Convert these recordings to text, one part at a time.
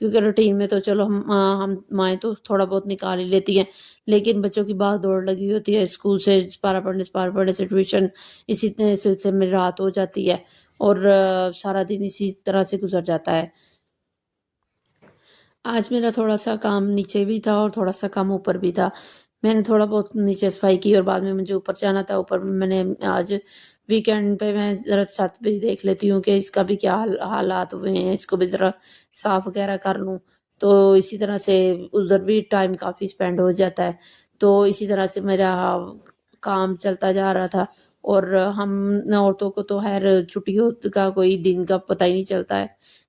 کیونکہ روٹین میں تو چلو ہم مائیں تو تھوڑا بہت نکال ہی لیتی ہیں، لیکن بچوں کی بھاگ دوڑ لگی ہوتی ہے، اسکول سے پارہ پڑھنے سے ٹیوشن، اسی سلسلے میں رات ہو جاتی ہے اور سارا دن اسی طرح سے گزر جاتا ہے۔ آج میرا تھوڑا سا کام نیچے بھی تھا اور تھوڑا سا کام اوپر بھی تھا۔ میں نے تھوڑا بہت نیچے صفائی کی اور بعد میں مجھے اوپر جانا تھا۔ اوپر میں نے آج ویکینڈ پہ میں ذرا چھت بھی دیکھ لیتی ہوں کہ اس کا بھی کیا حالات ہوئے ہیں، اس کو بھی ذرا صاف وغیرہ کر لوں، تو اسی طرح سے ادھر بھی ٹائم کافی اسپینڈ ہو جاتا ہے۔ تو اسی طرح سے میرا کام چلتا جا رہا تھا، اور ہم عورتوں کو تو خیر چھٹی کا کوئی دن کا پتہ ہی نہیں چلتا ہے،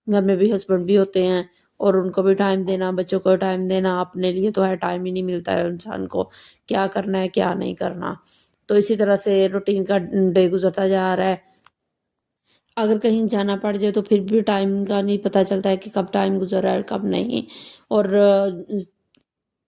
گھر میں بھی ہسبینڈ بھی ہوتے ہیں اور ان کو بھی ٹائم دینا، بچوں کو ٹائم دینا، اپنے لیے تو ہے ٹائم ہی نہیں ملتا ہے انسان کو، کیا کرنا ہے کیا نہیں کرنا۔ تو اسی طرح سے روٹین کا ڈے گزرتا جا رہا ہے۔ اگر کہیں جانا پڑ جائے تو پھر بھی ٹائم کا نہیں پتہ چلتا ہے کہ کب ٹائم گزر رہا ہے اور کب نہیں، اور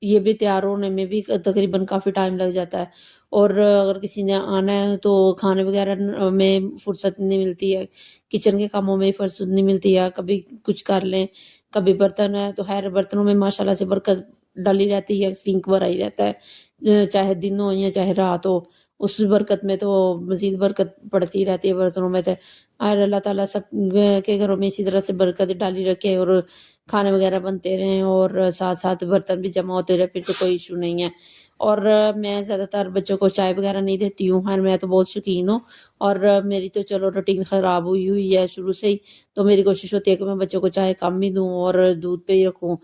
یہ بھی تیار ہونے میں بھی تقریباً کافی ٹائم لگ جاتا ہے، اور اگر کسی نے آنا ہے تو کھانے وغیرہ میں فرصت نہیں ملتی ہے، کچن کے کاموں میں فرصت نہیں ملتی ہے، کبھی کچھ کر لیں، کبھی برتن ہے تو خیر برتنوں میں ماشاءاللہ سے برکت ڈلی رہتی ہے، سنک بھرا ہی رہتا ہے، چاہے دن ہو یا چاہے رات ہو، اس برکت میں تو مزید برکت پڑتی رہتی ہے برتنوں میں۔ تو اور اللہ تعالیٰ سب کے گھروں میں اسی طرح سے برکت ڈالی رکھے، اور کھانے وغیرہ بنتے رہیں اور ساتھ ساتھ برتن بھی جمع ہوتے رہے، پھر تو کوئی ایشو نہیں ہے۔ اور میں زیادہ تر بچوں کو چائے وغیرہ نہیں دیتی ہوں، ہاں میں تو بہت شوقین ہوں، اور میری تو چلو روٹین خراب ہوئی ہے شروع سے ہی، تو میری کوشش ہوتی ہے کہ میں بچوں کو چائے کم ہی دوں اور دودھ پہ ہی رکھوں۔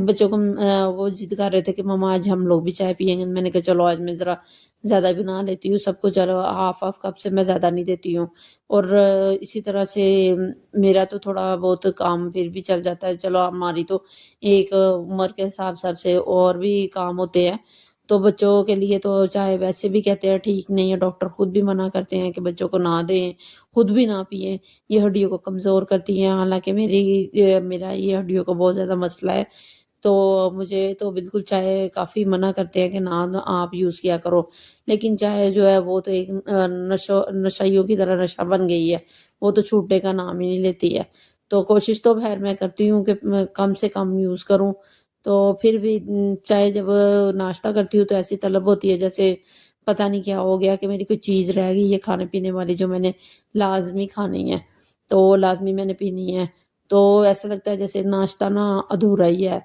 بچوں کو وہ ضد کر رہے تھے کہ ماما آج ہم لوگ بھی چائے پیئیں گے، میں نے کہا چلو آج میں ذرا زیادہ بنا لیتی ہوں سب کو، چلو ہاف کپ سے میں زیادہ نہیں دیتی ہوں، اور اسی طرح سے میرا تو تھوڑا بہت کام پھر بھی چل جاتا ہے، چلو ہماری تو ایک عمر کے حساب سے اور بھی کام ہوتے ہیں، تو بچوں کے لیے تو چائے ویسے بھی کہتے ہیں ٹھیک نہیں ہے، ڈاکٹر خود بھی منع کرتے ہیں کہ بچوں کو نہ دیں، خود بھی نہ پئیں، یہ ہڈیوں کو کمزور کرتی ہیں، حالانکہ میرا یہ ہڈیوں کا بہت زیادہ مسئلہ ہے، تو مجھے تو بالکل چائے کافی منع کرتے ہیں کہ نہ آپ یوز کیا کرو، لیکن چائے جو ہے وہ تو ایک نشائیوں کی طرح نشہ بن گئی ہے، وہ تو چھوٹنے کا نام ہی نہیں لیتی ہے۔ تو کوشش تو خیر میں کرتی ہوں کہ میں کم سے کم یوز کروں، تو پھر بھی چائے جب ناشتہ کرتی ہوں تو ایسی طلب ہوتی ہے جیسے پتہ نہیں کیا ہو گیا کہ میری کوئی چیز رہ گئی ہے کھانے پینے والی جو میں نے لازمی کھانی ہے، تو لازمی میں نے پینی ہے، تو ایسا لگتا ہے جیسے ناشتہ نا ادھورا ہی ہے۔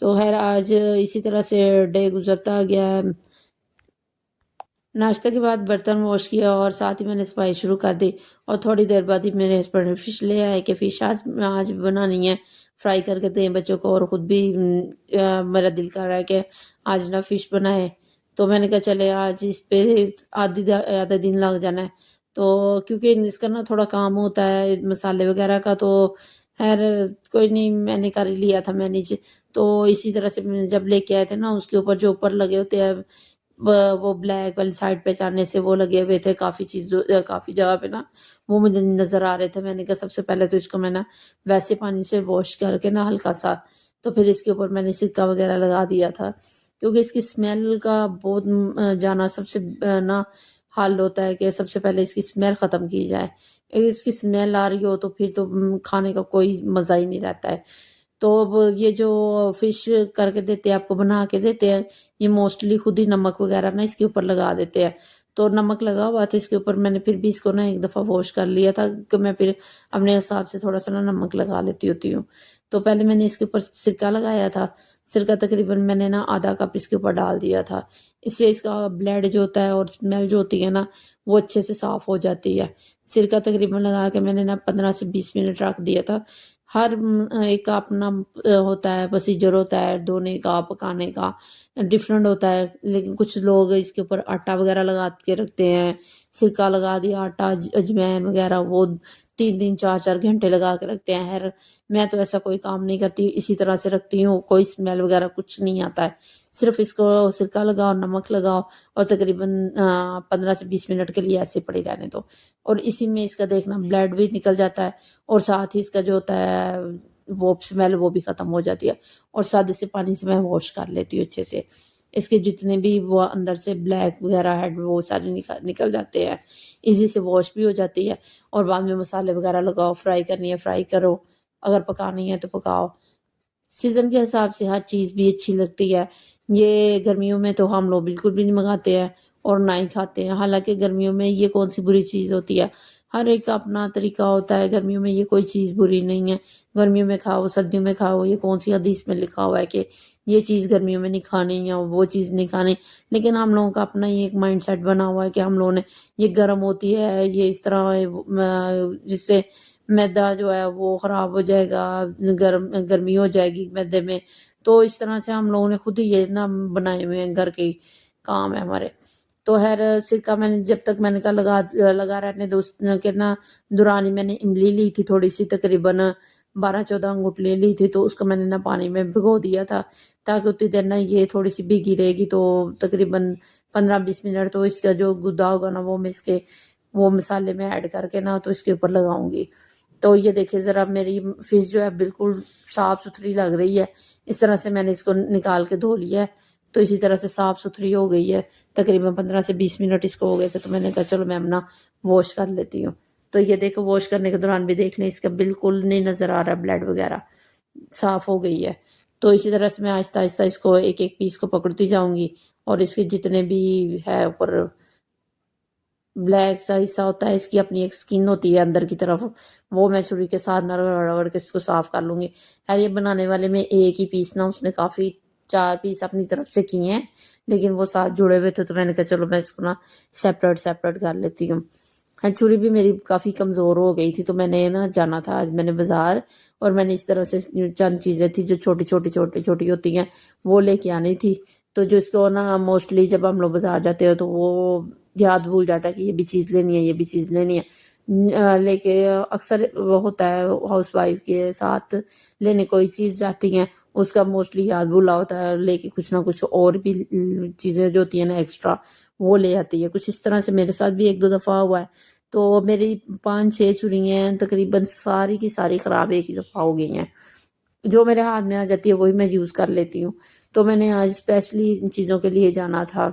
تو خیر آج اسی طرح سے ڈے گزرتا گیا ہے۔ ناشتے کے بعد برتن واش کیا اور ساتھ ہی میں نے صفائی شروع کر دی، اور تھوڑی دیر بعد ہی میرے ہسبینڈ نے فش لے آئے کہ فش آج بنانی ہے، فرائی کر کے دیں بچوں کو، اور خود بھی میرا دل کر رہا ہے کہ آج نہ فش بنائے، تو میں نے کہا چلے آج اس پہ آدھا دن لگ جانا ہے، تو کیونکہ اس کا نا تھوڑا کام ہوتا ہے مسالے وغیرہ کا، تو خیر کوئی نہیں میں نے کر ہی لیا تھا مینیج۔ تو اسی طرح سے جب لے کے آئے تھے نا اس کے اوپر جو اوپر لگے ہوتے ہیں وہ بلیک والی سائڈ پہ جانے سے وہ لگے ہوئے تھے کافی جگہ پہ نا، وہ مجھے نظر آ رہے تھے، میں نے کہا سب سے پہلے تو اس کو میں نا ویسے پانی سے واش کر کے نا ہلکا سا، تو پھر اس کے اوپر میں نے سرکہ وغیرہ لگا دیا تھا، کیونکہ اس کی اسمیل کا بہت جانا سب سے نا حل ہوتا ہے کہ سب سے پہلے اس کی اسمیل ختم کی جائے، اگر اس کی اسمیل آ رہی ہو تو پھر تو کھانے کا کوئی مزہ ہی نہیں رہتا ہے۔ تو یہ جو فش کر کے دیتے ہیں آپ کو بنا کے دیتے ہیں، یہ موسٹلی خود ہی نمک وغیرہ نا اس کے اوپر لگا دیتے ہیں، تو نمک لگا ہوا تھا اس کے اوپر، میں نے پھر بھی اس کو نا ایک دفعہ واش کر لیا تھا کہ میں پھر اپنے حساب سے تھوڑا سا نا نمک لگا لیتی ہوتی ہوں۔ تو پہلے میں نے اس کے اوپر سرکہ لگایا تھا، سرکہ تقریباً میں نے نا آدھا کپ اس کے اوپر ڈال دیا تھا، اس سے اس کا بلیڈ جو ہوتا ہے اور اسمیل جو ہوتی ہے نا وہ اچھے سے صاف ہو جاتی ہے۔ سرکہ تقریباً لگا کے میں نے نا 15 سے 20 منٹ رکھ دیا تھا۔ ہر ایک کا اپنا ہوتا ہے پروسیجر، ہوتا ہے دھونے کا پکانے کا ڈفرینٹ ہوتا ہے، لیکن کچھ لوگ اس کے اوپر آٹا وغیرہ لگا کے رکھتے ہیں، سرکہ لگا دیا، آٹا اجوین وغیرہ وہ 3 4 گھنٹے لگا کے رکھتے ہیں، خیر میں تو ایسا کوئی کام نہیں کرتی، اسی طرح سے رکھتی ہوں، کوئی اسمیل وغیرہ کچھ نہیں آتا ہے، صرف اس کو سرکہ لگاؤ نمک لگاؤ اور تقریباً 15 سے 20 منٹ کے لیے ایسے پڑی رہنے دو، اور اسی میں اس کا دیکھنا بلیڈ بھی نکل جاتا ہے، اور ساتھ ہی اس کا جو ہوتا ہے وہ اسمیل وہ بھی ختم ہو جاتی ہے، اور سادے سے پانی سے میں واش کر لیتی ہوں اچھے سے، اس کے جتنے بھی وہ اندر سے بلیک وغیرہ ہے وہ سارے نکل جاتے ہیں، ایزی سے واش بھی ہو جاتی ہے، اور بعد میں مسالے وغیرہ لگاؤ، فرائی کرنی ہے فرائی کرو، اگر پکانی ہے تو پکاؤ۔ سیزن کے حساب سے ہر چیز بھی اچھی لگتی ہے۔ یہ گرمیوں میں تو ہم لوگ بالکل بھی نہیں منگاتے ہیں اور نہ ہی کھاتے ہیں، حالانکہ گرمیوں میں یہ کون سی بری چیز ہوتی ہے، ہر ایک کا اپنا طریقہ ہوتا ہے۔ گرمیوں میں یہ کوئی چیز بری نہیں ہے، گرمیوں میں کھاؤ سردیوں میں کھاؤ، یہ کون سی حدیث میں لکھا ہوا ہے کہ یہ چیز گرمیوں میں نہیں کھانی یا وہ چیز نہیں کھانی؟ لیکن ہم لوگوں کا اپنا ہی ایک مائنڈ سیٹ بنا ہوا ہے کہ ہم لوگوں نے یہ گرم ہوتی ہے، یہ اس طرح ہے، جس سے میدا جو ہے وہ خراب ہو جائے گا، گرمی ہو جائے گی میدے میں، تو اس طرح سے ہم لوگوں نے خود ہی یہ نا بنائے ہوئے ہیں، گھر کے کام ہے ہمارے۔ تو خیر سرکہ میں نے جب تک میں نے کہا لگا رہنے دو، کہ نا دوران ہی میں نے املی لی تھی تھوڑی سی، تقریباً 12-14 انگوٹ لے لی تھی، تو اس کو میں نے نا پانی میں بھگو دیا تھا تاکہ اتنی دیر نا یہ تھوڑی سی بھیگی رہے گی، تو تقریباً 15-20 منٹ تو اس کا جو گدا ہوگا نا وہ میں اس کے وہ مسالے میں ایڈ کر کے نا تو اس کے اوپر لگاؤں گی۔ تو یہ دیکھیں ذرا میری فش جو ہے بالکل صاف ستھری لگ رہی ہے، اس طرح سے میں نے اس کو نکال کے دھو لیا ہے، تو اسی طرح سے صاف ستھری ہو گئی ہے۔ تقریباً 15 سے 20 منٹ اس کو ہو گئے تھے، تو میں نے کہا چلو میں اپنا واش کر لیتی ہوں۔ تو یہ دیکھو واش کرنے کے دوران بھی دیکھ لیں، اس کا بالکل نہیں نظر آ رہا بلیڈ وغیرہ، صاف ہو گئی ہے۔ تو اسی طرح سے میں آہستہ آہستہ اس کو ایک ایک پیس کو پکڑتی جاؤں گی، اور اس کے جتنے بھی ہے اوپر بلیک سا حصہ ہوتا ہے، اس کی اپنی ایک سکن ہوتی ہے اندر کی طرف، وہ میں چھری کے ساتھ نہ رگڑ کے اس کو صاف کر لوں گی۔ خیر یہ بنانے والے میں ایک ہی پیس نا اس نے کافی 4 پیس اپنی طرف سے کیے ہیں، لیکن وہ ساتھ جڑے ہوئے تھے، تو میں نے کہا چلو میں اس کو نا سیپریٹ کر لیتی ہوں۔ چھری بھی میری کافی کمزور ہو گئی تھی، تو میں نے نا جانا تھا آج میں نے بازار، اور میں نے اس طرح سے چند چیزیں تھی جو چھوٹی ہوتی ہیں وہ لے کے آنی تھی، تو جو اس کو نا موسٹلی جب ہم لوگ بازار جاتے ہیں تو وہ یاد بھول جاتا ہے کہ یہ بھی چیز لینی ہے، یہ بھی چیز لینی ہے، لے کے اکثر وہ ہوتا ہے ہاؤس وائف کے ساتھ لینے کوئی چیز جاتی ہیں، اس کا موسٹلی یاد بھولا ہوتا ہے، لے کے کچھ نہ کچھ اور بھی چیزیں جو ہوتی ہیں نا ایکسٹرا وہ لے آتی ہے۔ کچھ اس طرح سے میرے ساتھ بھی 1-2 دفعہ ہوا ہے، تو میری 5-6 چوڑی ہیں تقریباً ساری کی ساری خراب ایک ہی دفعہ ہو گئی ہیں، جو میرے ہاتھ میں آ جاتی ہے وہی میں یوز کر لیتی ہوں۔ تو میں نے آج اسپیشلی ان چیزوں کے لیے جانا تھا،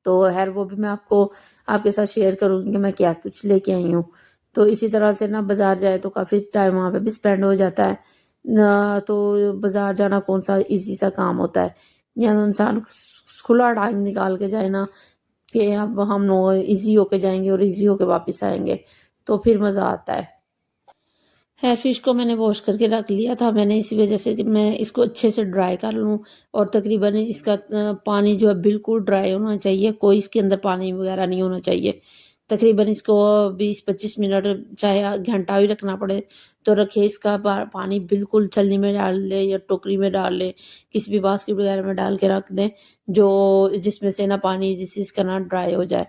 تو خیر وہ بھی میں آپ کے ساتھ شیئر کروں گی کہ میں کیا کچھ لے کے آئی ہوں۔ تو اسی طرح سے نا بازار جائے تو کافی ٹائم وہاں پہ بھی اسپینڈ ہو جاتا ہے، تو بازار جانا کون سا ایزی سا کام ہوتا ہے، یا انسان کھلا ٹائم نکال کے جائے نا کہ اب ہم لوگ ایزی ہو کے جائیں گے اور ایزی ہو کے واپس آئیں گے، تو پھر مزہ آتا ہے۔ خیر فش کو میں نے واش کر کے رکھ لیا تھا، میں نے اسی وجہ سے کہ میں اس کو اچھے سے ڈرائی کر لوں، اور تقریباً اس کا پانی جو ہے بالکل ڈرائی ہونا چاہیے، کوئی اس کے اندر پانی وغیرہ نہیں ہونا چاہیے۔ تقریباً اس کو 20-25 منٹ چاہے گھنٹہ بھی رکھنا پڑے تو رکھے، اس کا پانی بالکل چھلنی میں ڈال لے یا ٹوکری میں ڈال لے، کسی بھی باسکٹ وغیرہ میں ڈال کے رکھ دیں، جس میں سے نا پانی جس اس کا نا ڈرائی ہو جائے۔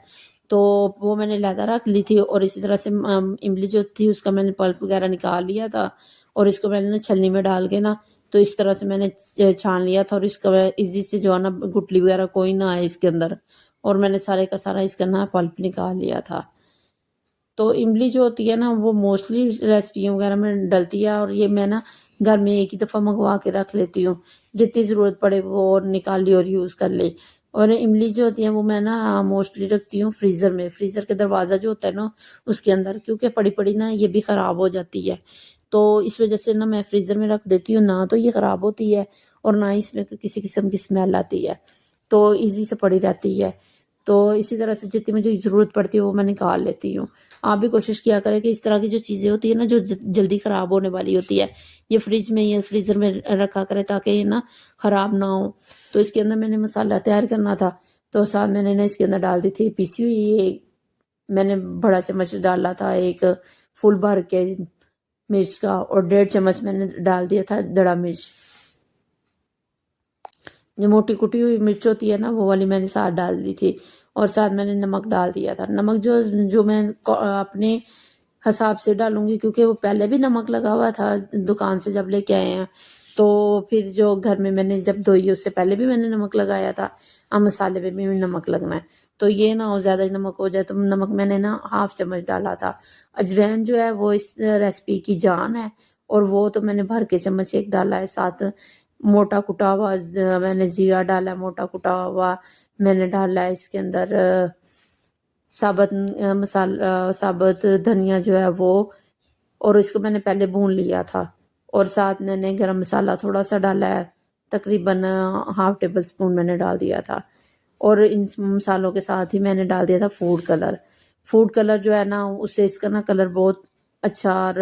تو وہ میں نے علیحدہ رکھ لی تھی، اور اسی طرح سے املی جو تھی اس کا میں نے پلپ وغیرہ نکال لیا تھا، اور اس کو میں نے نا چھلنی میں ڈال کے نا تو اس طرح سے میں نے چھان لیا تھا، اور اس کا ایزی سے جو ہے نا گٹلی وغیرہ کوئی نہ آئے اس کے اندر، اور میں نے سارے کا سارا اس کا نا پلپ نکال لیا تھا۔ تو املی جو ہوتی ہے نا وہ موسٹلی ریسیپیوں وغیرہ میں ڈلتی ہے، اور یہ میں نا گھر میں ایک ہی دفعہ منگوا کے رکھ لیتی ہوں، جتنی ضرورت پڑے وہ اور نکال لی اور یوز کر لی۔ اور املی جو ہوتی ہے وہ میں نا موسٹلی رکھتی ہوں فریزر میں، فریزر کے دروازہ جو ہوتا ہے نا اس کے اندر، کیونکہ پڑی پڑی نا یہ بھی خراب ہو جاتی ہے، تو اس وجہ سے نا میں فریزر میں رکھ دیتی ہوں، نہ تو یہ خراب ہوتی ہے اور نہ ہی اس میں کسی قسم کی اسمیل آتی ہے، تو ایزی سے پڑی رہتی ہے۔ تو اسی طرح سے جتنی مجھے ضرورت پڑتی ہے وہ میں نکال لیتی ہوں۔ آپ بھی کوشش کیا کریں کہ اس طرح کی جو چیزیں ہوتی ہیں نا جو جلدی خراب ہونے والی ہوتی ہے، یہ فریج میں یا فریزر میں رکھا کرے تاکہ یہ نا خراب نہ ہو۔ تو اس کے اندر میں نے مسالہ تیار کرنا تھا، تو ساتھ میں نے نا اس کے اندر ڈال دی تھی پیسی ہوئی، میں نے بڑا چمچ ڈالا تھا ایک فل بھر کے مرچ کا، اور 1.5 چمچ میں نے ڈال دیا تھا دڑا مرچ، جو موٹی کٹی ہوئی مرچ ہوتی ہے نا وہ والی میں نے ساتھ ڈال دی تھی، اور ساتھ میں نے نمک ڈال دیا تھا۔ نمک جو میں اپنے حساب سے ڈالوں گی، کیونکہ وہ پہلے بھی نمک لگا ہوا تھا دکان سے جب لے کے آئے ہیں، تو پھر جو گھر میں نے جب دھوئی اس سے پہلے بھی میں نے نمک لگایا تھا، اب مسالے پہ بھی نمک لگنا ہے، تو یہ نہ ہو زیادہ نمک ہو جائے، تو نمک میں نے نا 1/2 چمچ ڈالا تھا۔ اجوین جو ہے وہ اس ریسیپی کی جان ہے، اور وہ تو میں نے بھر کے چمچ ایک ڈالا ہے، ساتھ موٹا کٹا ہوا میں نے زیرہ ڈالا ہے، موٹا کٹا ہوا میں نے ڈالا ہے اس کے اندر ثابت دھنیا جو ہے وہ، اور اس کو میں نے پہلے بھون لیا تھا، اور ساتھ میں نے گرم مسالہ تھوڑا سا ڈالا ہے، تقریباً ہاف ٹیبل اسپون میں نے ڈال دیا تھا، اور ان مسالوں کے ساتھ ہی میں نے ڈال دیا تھا فوڈ کلر۔ فوڈ کلر جو ہے نا، اس سے اس کا نا کلر بہت اچھا اور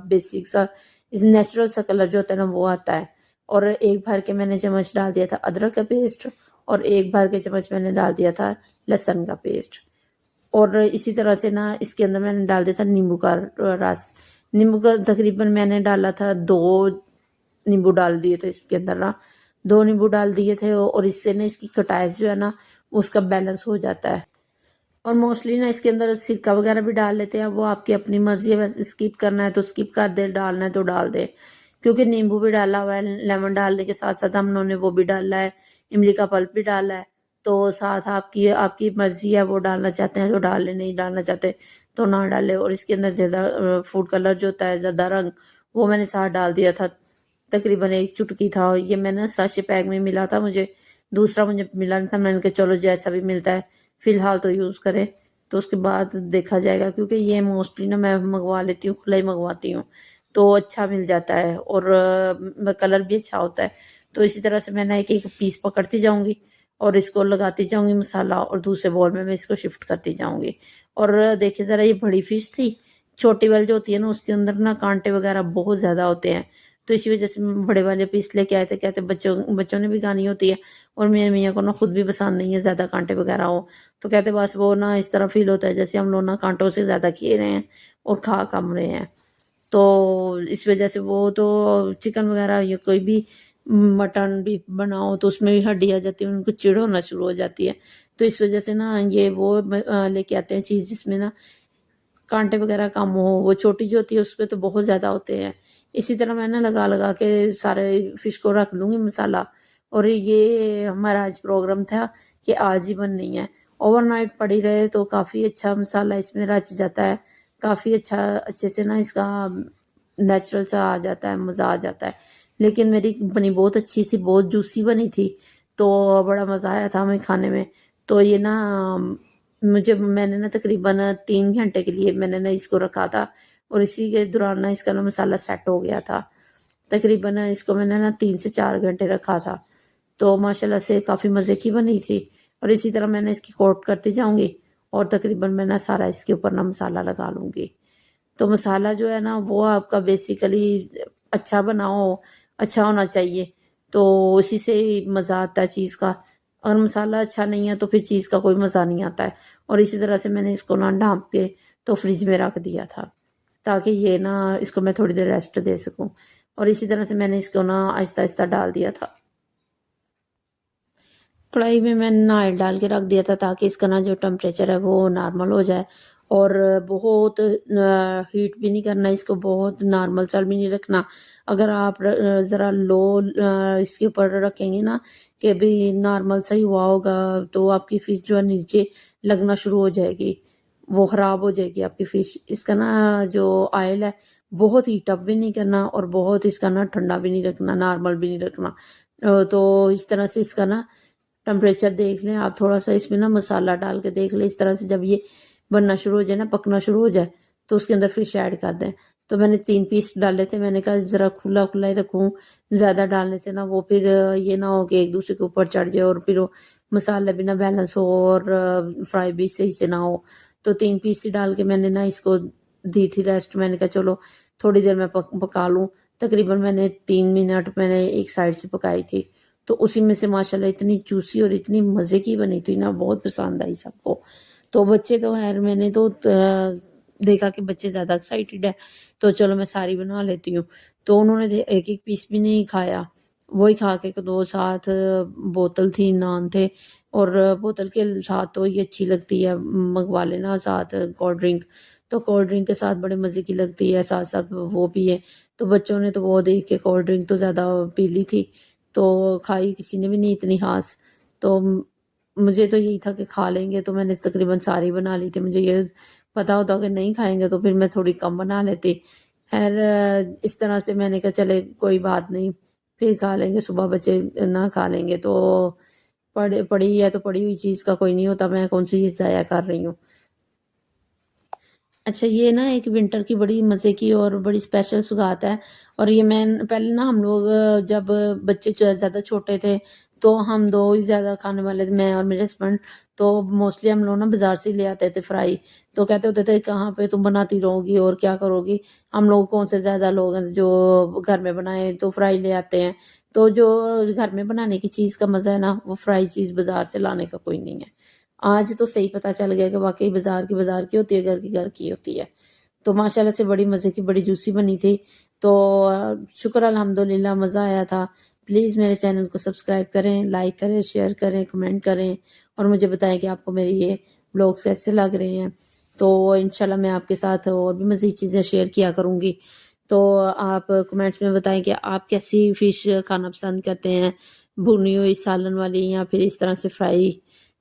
بیسک سا نیچرل سا کلر جو ہوتا ہے نا وہ آتا ہے۔ اور ایک بھر کے میں نے چمچ ڈال دیا تھا ادرک کا پیسٹ، اور ایک بھر کے چمچ میں نے ڈال دیا تھا لہسن کا پیسٹ، اور اسی طرح سے نا اس کے اندر میں نے ڈال دیا تھا نیمبو کا رس۔ نیمبو کا تقریباً میں نے ڈالا تھا 2 نیمبو ڈال دیے تھے اس کے اندر نا، 2 نیمبو ڈال دیے تھے، اور اس سے نا اس کی کھٹاس جو ہے نا اس کا بیلنس ہو جاتا ہے۔ اور موسٹلی نا اس کے اندر سرکہ وغیرہ بھی ڈال لیتے ہیں، وہ آپ کی اپنی مرضی ہے، اسکپ کرنا ہے تو اسکپ کر دے، ڈالنا ہے تو ڈال دے، کیونکہ نیمبو بھی ڈالا ہوا ہے، لیمن ڈالنے کے ساتھ ساتھ ہم نے وہ بھی ڈالا ہے، املی کا پلپ بھی ڈالا ہے، تو ساتھ آپ کی مرضی ہے، وہ ڈالنا چاہتے ہیں تو ڈال لیں، نہیں ڈالنا چاہتے تو نہ ڈالے۔ اور اس کے اندر زیادہ فوڈ کلر جو ہوتا ہے زیادہ رنگ، وہ میں نے ساتھ ڈال دیا تھا، تقریباً 1 چٹکی تھا، اور یہ میں نے ساشے پیک میں ملا تھا مجھے، دوسرا مجھے ملا نہیں تھا، میں نے کہا چلو جیسا بھی ملتا ہے فی الحال تو یوز کریں، تو اس کے بعد دیکھا جائے گا، کیونکہ یہ موسٹلی نا میں منگوا لیتی ہوں، کھلا ہی منگواتی ہوں، تو اچھا مل جاتا ہے، اور کلر بھی اچھا ہوتا ہے۔ تو اسی طرح سے میں نے ایک ایک پیس پکڑتی جاؤں گی، اور اس کو لگاتی جاؤں گی مسالہ، اور دوسرے بول میں اس کو شفٹ کرتی جاؤں گی۔ اور دیکھیں ذرا، یہ بڑی فش تھی، چھوٹی والی جو ہوتی ہے نا اس کے اندر نا کانٹے وغیرہ بہت زیادہ ہوتے ہیں، تو اسی وجہ سے بڑے والے پیس لے کے آئے تھے، کہتے بچوں نے بھی کھانی ہوتی ہے، اور میرے میاں کو نا خود بھی پسند نہیں ہے زیادہ کانٹے وغیرہ ہو، تو کہتے بس وہ نا اس طرح فیل ہوتا ہے جیسے ہم لوگ نا کانٹوں سے زیادہ کھے رہے ہیں اور کھا کم رہے ہیں، تو اس وجہ سے وہ تو چکن وغیرہ یا کوئی بھی مٹن بھی بناؤ تو اس میں بھی ہڈی آ جاتی ہے، ان کو چڑ ہونا شروع ہو جاتی ہے، تو اس وجہ سے نا یہ وہ لے کے آتے ہیں چیز جس میں نا کانٹے وغیرہ کم ہو، وہ چھوٹی جو ہوتی ہے اس پہ تو بہت زیادہ ہوتے ہیں۔ اسی طرح میں نا لگا لگا کے سارے فش کو رکھ لوں گی مسالہ، اور یہ ہمارا آج پروگرام تھا کہ آج ہی بننی ہے، اوور نائٹ پڑی رہے تو کافی اچھا مسالہ اس میں رچ جاتا ہے، کافی اچھے سے نا اس کا نیچرل سا آ جاتا ہے، مزہ آ جاتا ہے۔ لیکن میری بنی بہت اچھی تھی، بہت جوسی بنی تھی، تو بڑا مزہ آیا تھا ہمیں کھانے میں۔ تو یہ نا میں نے نا تقریباً 3 گھنٹے کے لیے میں نے نا اس کو رکھا تھا، اور اسی کے دوران نا اس کا نا مسالہ سیٹ ہو گیا تھا، تقریباً اس کو میں نے نا 3 سے 4 گھنٹے رکھا تھا، تو ماشاءاللہ سے کافی مزے کی بنی تھی۔ اور اسی طرح میں نے اس کی کوٹ کرتی جاؤں گی، اور تقریباً میں نا سارا اس کے اوپر نا مسالہ لگا لوں گی۔ تو مسالہ جو ہے نا وہ آپ کا بیسیکلی اچھا بناؤ، اچھا ہونا چاہیے، تو اسی سے ہی مزہ آتا ہے چیز کا، اور مسالہ اچھا نہیں ہے تو پھر چیز کا کوئی مزہ نہیں آتا ہے۔ اور اسی طرح سے میں نے اس کو نا ڈھانپ کے تو فریج میں رکھ دیا تھا، تاکہ یہ نا اس کو میں تھوڑی دیر ریسٹ دے سکوں، اور اسی طرح سے میں نے اس کو نا آہستہ آہستہ ڈال دیا تھا کڑھائی میں نے آئل ڈال کے رکھ دیا تھا، تاکہ اس کا نا جو ٹمپریچر ہے وہ نارمل ہو جائے، اور بہت ہیٹ بھی نہیں کرنا اس کو، بہت نارمل سا بھی نہیں رکھنا۔ اگر آپ ذرا لو اس کے اوپر رکھیں گے نا کہ بھی نارمل سا ہی ہوا ہوگا، تو آپ کی فش جو ہے نیچے لگنا شروع ہو جائے گی، وہ خراب ہو جائے گی آپ کی فش۔ اس کا نا جو آئل ہے بہت ہیٹ اپ بھی نہیں کرنا، اور بہت اس کا نا ٹھنڈا بھی نہیں رکھنا، نارمل بھی نہیں رکھنا۔ تو اس طرح سے اس کا نا ٹمپریچر دیکھ لیں آپ، تھوڑا سا اس میں نا مسالہ ڈال کے دیکھ لیں، اس طرح سے جب یہ بننا شروع ہو جائے نا، پکنا شروع ہو جائے، تو اس کے اندر فش ایڈ کر دیں۔ تو میں نے 3 پیس ڈالے تھے، میں نے کہا ذرا کھلا کھلا ہی رکھوں، زیادہ ڈالنے سے نا وہ پھر یہ نہ ہو کہ ایک دوسرے کے اوپر چڑھ جائے، اور پھر وہ مسالہ بھی نہ بیلنس ہو، اور فرائی بھی صحیح سے نہ ہو۔ تو 3 پیس ہی ڈال کے میں نے نا اس کو دی تھی ریسٹ، میں نے کہا چلو تھوڑی دیر میں پکا لوں، تقریباً میں نے 3 منٹ میں نے ایک سائڈ سے پکائی تھی، تو اسی میں سے ماشاءاللہ اتنی جوسی اور اتنی مزے کی بنی تھی نا، بہت پسند آئی سب کو۔ تو بچے تو خیر میں نے تو دیکھا کہ بچے زیادہ ایکسائٹیڈ ہے، تو چلو میں ساری بنا لیتی ہوں، تو انہوں نے ایک ایک پیس بھی نہیں کھایا، وہی کھا کے 2 ساتھ بوتل تھی، نان تھے، اور بوتل کے ساتھ تو یہ اچھی لگتی ہے، منگوا لینا ساتھ کولڈ ڈرنک، تو کولڈ ڈرنک کے ساتھ بڑے مزے کی لگتی ہے، ساتھ ساتھ وہ پیے، تو بچوں نے تو وہ دیکھ کے کولڈ ڈرنک تو زیادہ پی لی تھی، تو کھائی کسی نے بھی نہیں اتنی خاص، تو مجھے تو یہی تھا کہ کھا لیں گے، تو میں نے تقریباً ساری بنا لی تھی، مجھے یہ پتا ہوتا کہ نہیں کھائیں گے تو پھر میں تھوڑی کم بنا لیتی، خیر اس طرح سے میں نے کہا چلے کوئی بات نہیں، پھر کھا لیں گے، صبح بچے نہ کھا لیں گے، تو پڑی ہے تو پڑی ہوئی چیز کا کوئی نہیں ہوتا، میں کون سی چیز ضائع کر رہی ہوں۔ اچھا یہ نا ایک ونٹر کی بڑی مزے کی اور بڑی اسپیشل سگات ہے، اور یہ میں پہلے نا ہم لوگ جب بچے زیادہ چھوٹے تھے تو ہم دو ہی زیادہ کھانے والے تھے، میں اور میرے ہسبینڈ، تو موسٹلی ہم لوگ نا بازار سے ہی لے آتے تھے فرائی، تو کہتے ہوتے تھے کہاں پہ تم بناتی رہو گی اور کیا کرو گی، ہم لوگ کون سے زیادہ لوگ ہیں جو گھر میں بنائیں، تو فرائی لے آتے ہیں، تو جو گھر میں بنانے کی چیز کا مزہ ہے نا وہ فرائی چیز بازار سے لانے کا کوئی نہیں ہے۔ آج تو صحیح پتہ چل گیا کہ واقعی بازار کی ہوتی ہے، گھر کی ہوتی ہے۔ تو ماشاءاللہ سے بڑی مزے کی بڑی جوسی بنی تھی، تو شکر الحمدللہ مزہ آیا تھا۔ پلیز میرے چینل کو سبسکرائب کریں، لائک کریں، شیئر کریں، کمنٹ کریں، اور مجھے بتائیں کہ آپ کو میری یہ بلاگس کیسے لگ رہے ہیں۔ تو انشاءاللہ میں آپ کے ساتھ اور بھی مزید چیزیں شیئر کیا کروں گی، تو آپ کمنٹس میں بتائیں کہ آپ کیسی فش کھانا پسند کرتے ہیں، بھنی ہوئی سالن والی یا پھر اس طرح سے فرائی،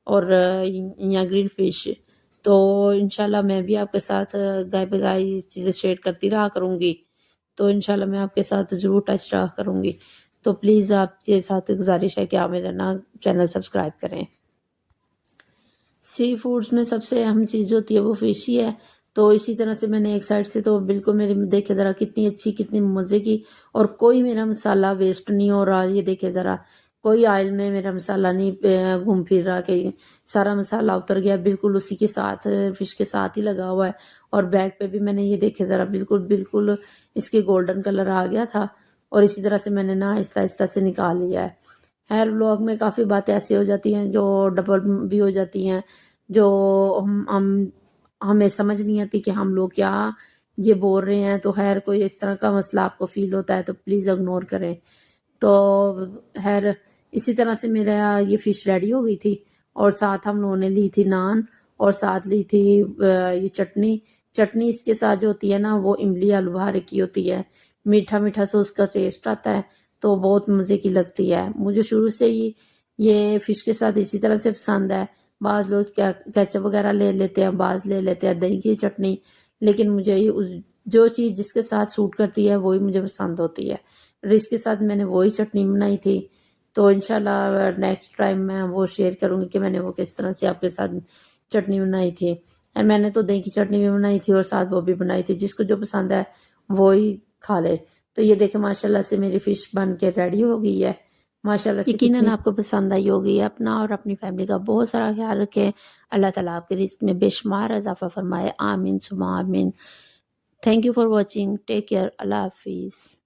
اور یا گرل فش۔ تو انشاءاللہ میں بھی آپ کے ساتھ گائے بگائی چیزیں شیئر کرتی رہا کروں گی، تو انشاءاللہ میں آپ کے ساتھ ضرور ٹچ رہا کروں گی، تو پلیز آپ کے ساتھ گزارش ہے کہ آپ میرا نا چینل سبسکرائب کریں۔ سی فوڈز میں سب سے اہم چیز جو ہوتی ہے وہ فش ہی ہے، تو اسی طرح سے میں نے ایک سائڈ سے تو بالکل میری دیکھے ذرا کتنی اچھی کتنی مزے کی، اور کوئی میرا مسالہ ویسٹ نہیں ہو رہا، یہ دیکھے ذرا کوئی آئل میں میرا مسالہ نہیں گھوم پھر رہا کہ سارا مسالہ اتر گیا، بالکل اسی کے ساتھ فش کے ساتھ ہی لگا ہوا ہے، اور بیک پہ بھی میں نے یہ دیکھے ذرا بالکل اس کے گولڈن کلر آ گیا تھا، اور اسی طرح سے میں نے نا آہستہ آہستہ سے نکال لیا ہے۔ ہر ولاگ میں کافی باتیں ایسی ہو جاتی ہیں جو ڈبل بھی ہو جاتی ہیں، جو ہمیں سمجھ نہیں آتی کہ ہم لوگ کیا یہ بول رہے ہیں، تو خیر کوئی اس طرح کا مسئلہ آپ کو فیل ہوتا ہے تو پلیز اگنور کریں۔ تو خیر اسی طرح سے میرا یہ فش ریڈی ہو گئی تھی، اور ساتھ ہم لوگوں نے لی تھی نان، اور ساتھ لی تھی یہ چٹنی اس کے ساتھ جو ہوتی ہے نا وہ املی آلو بہارے کی ہوتی ہے، میٹھا میٹھا سا اس کا ٹیسٹ آتا ہے، تو بہت مزے کی لگتی ہے۔ مجھے شروع سے ہی یہ فش کے ساتھ اسی طرح سے پسند ہے، بعض لوگ کیچپ وغیرہ لے لیتے ہیں، بعض لے لیتے ہیں دہی کی چٹنی، لیکن مجھے جو چیز جس کے ساتھ سوٹ کرتی ہے وہی مجھے پسند ہوتی ہے، اس کے ساتھ میں نے وہی چٹنی بنائی تھی، تو انشاءاللہ نیکسٹ ٹائم میں وہ شیئر کروں گی کہ میں نے وہ کس طرح سے آپ کے ساتھ چٹنی بنائی تھی۔ اور میں نے تو دہی کی چٹنی بھی بنائی تھی اور ساتھ وہ بھی بنائی تھی، جس کو جو پسند ہے وہی کھا لے۔ تو یہ دیکھیں ماشاءاللہ سے میری فش بن کے ریڈی ہو گئی ہے، ماشاءاللہ سے یقیناً آپ کو پسند آئی ہوگی۔ اپنا اور اپنی فیملی کا بہت سارا خیال رکھیں، اللہ تعالیٰ آپ کے رزق میں بے شمار اضافہ فرمائے، آمین ثم آمین۔ Thank you for watching, take care, اللہ حافظ۔